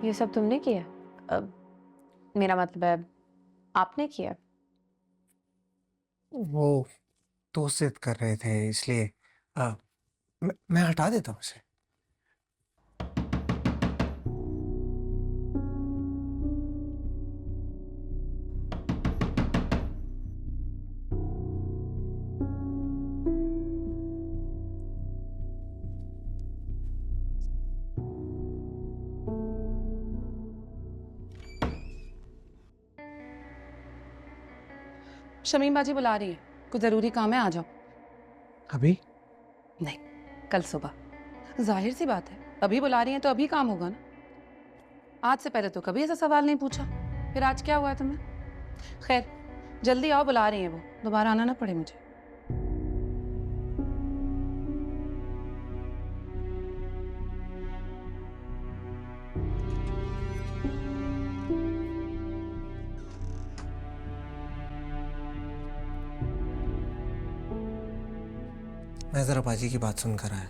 ये सब तुमने किया? मेरा मतलब है आपने किया? वो दोस्त जिद कर रहे थे इसलिए मैं हटा देता हूँ उसे। शमीम बाजी बुला रही है, कुछ जरूरी काम है, आ जाओ। अभी? नहीं, कल सुबह। जाहिर सी बात है, अभी बुला रही हैं तो अभी काम होगा ना। आज से पहले तो कभी ऐसा सवाल नहीं पूछा, फिर आज क्या हुआ है तुम्हें? खैर, जल्दी आओ, बुला रही हैं वो, दोबारा आना ना पड़े मुझे। मैं जरा बाजी की बात सुनकर आया।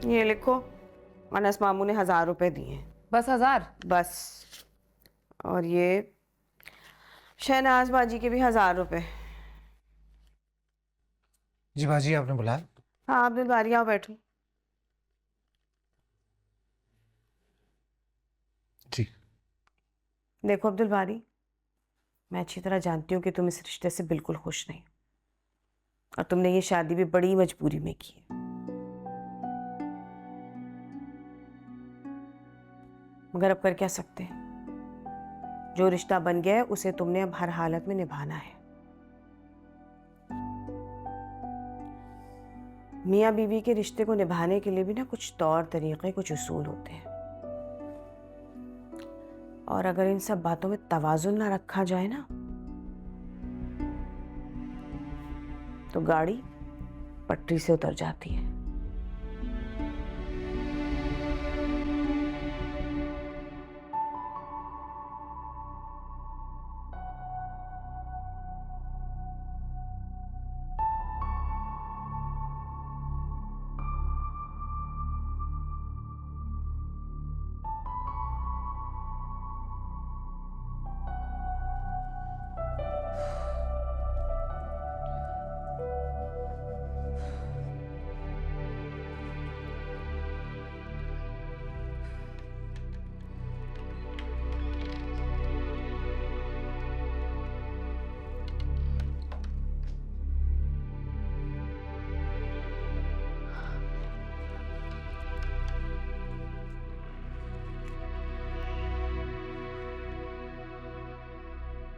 ये लिखो, अनस मामू ने 1000 रुपए दिए हैं। बस 1000? बस। और ये शहनाज बाजी के भी 1000 रुपए। जी बाजी आपने बुलाया? हाँ अब्दुल बारी, आओ बैठो। जी। देखो अब्दुल बारी, मैं अच्छी तरह जानती हूँ कि तुम इस रिश्ते से बिल्कुल खुश नहीं, और तुमने ये शादी भी बड़ी मजबूरी में की है। मगर अब कर क्या सकते हैं, जो रिश्ता बन गया है उसे तुमने अब हर हालत में निभाना है। मियाँ बीवी के रिश्ते को निभाने के लिए भी ना कुछ तौर तरीके, कुछ उसूल होते हैं, और अगर इन सब बातों में तवाजुन ना रखा जाए ना, तो गाड़ी पटरी से उतर जाती है।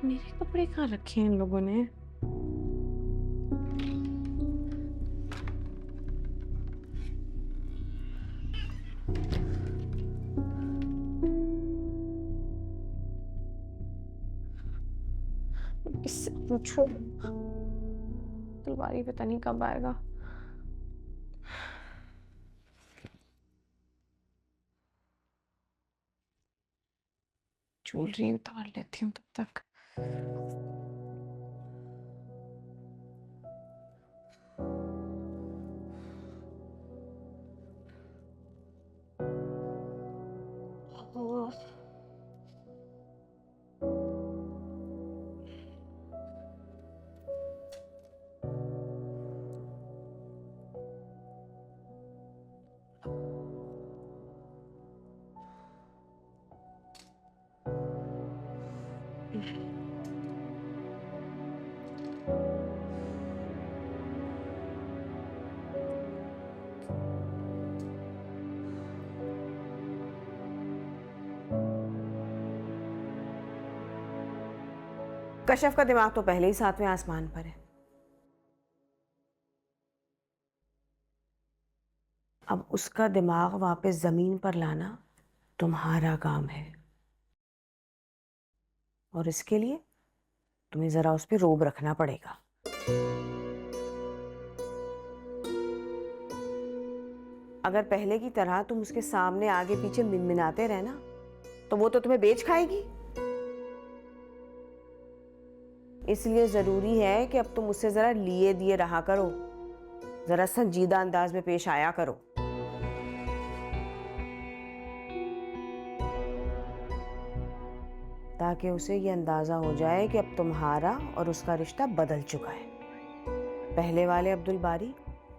मेरे कपड़े कहाँ रखे हैं इन लोगों ने? किससे पूछूं? तलवारी पता नहीं कब आएगा। ज्वेलरी उतार लेती हूँ तब तक। कशफ का दिमाग तो पहले ही 7वें आसमान पर है। अब उसका दिमाग वापस जमीन पर लाना तुम्हारा काम है, और इसके लिए तुम्हें जरा उस पर रोब रखना पड़ेगा। अगर पहले की तरह तुम उसके सामने आगे पीछे मिनमिनाते रहना तो वो तो तुम्हें बेच खाएगी। इसलिए जरूरी है कि अब तुम उससे जरा लिए दिए रहा करो, जरा संजीदा अंदाज में पेश आया करो। ताकि उसे ये अंदाजा हो जाए कि अब तुम्हारा और उसका रिश्ता बदल चुका है। पहले वाले अब्दुल बारी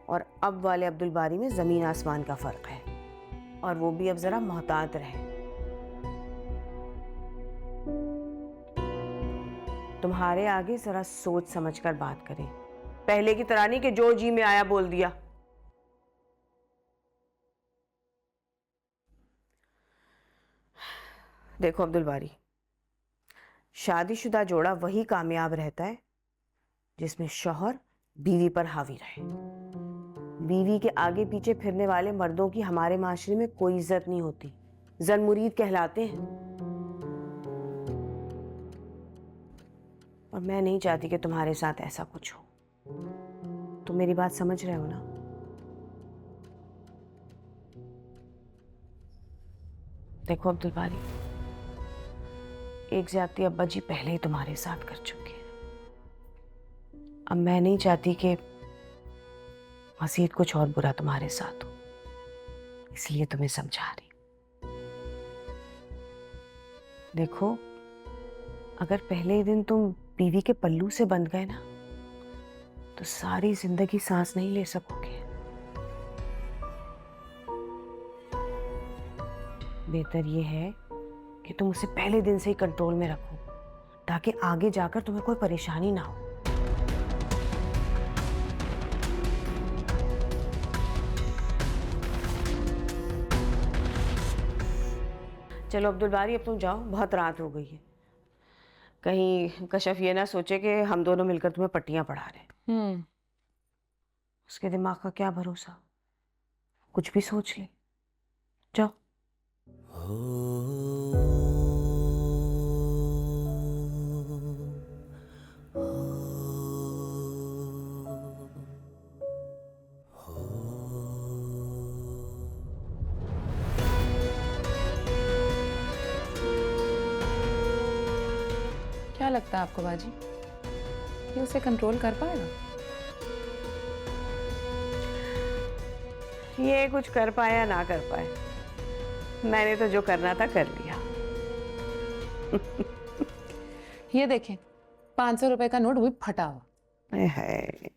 और अब वाले अब्दुल बारी में जमीन आसमान का फर्क है, और वो भी अब जरा मोहतात रहे। तुम्हारे आगे जरा सोच समझ कर बात करें, पहले की तरह नहीं कि जो जी में आया बोल दिया। देखो अब्दुल बारी, शादीशुदा जोड़ा वही कामयाब रहता है जिसमें शौहर बीवी पर हावी रहे। बीवी के आगे पीछे फिरने वाले मर्दों की हमारे माशरे में कोई इज्जत नहीं होती, जन मुरीद कहलाते हैं। और मैं नहीं चाहती कि तुम्हारे साथ ऐसा कुछ हो। तुम मेरी बात समझ रहे हो ना? देखो अब्दुल बारी, एक ज्यादती अब्बा जी पहले ही तुम्हारे साथ कर चुके हैं। अब मैं नहीं चाहती कि मज़ीद कुछ और बुरा तुम्हारे साथ हो, इसलिए तुम्हें समझा रही। देखो, अगर पहले ही दिन तुम बीवी के पल्लू से बंध गए ना तो सारी जिंदगी सांस नहीं ले सकोगे। बेहतर ये है कि तुम उसे पहले दिन से ही कंट्रोल में रखो, ताकि आगे जाकर तुम्हें कोई परेशानी ना हो। चलो अब्दुल बारी, अब तुम जाओ, बहुत रात हो गई है। कहीं कशफ ये ना सोचे कि हम दोनों मिलकर तुम्हें पट्टियां पढ़ा रहे हैं। उसके दिमाग का क्या भरोसा, कुछ भी सोच ले। जाओ। क्या लगता है आपको बाजी, ये उसे कंट्रोल कर पाएगा? ये कुछ कर पाए या ना कर पाए, मैंने तो जो करना था कर लिया। ये देखें, 500 रुपए का नोट वो भी फटा हुआ। है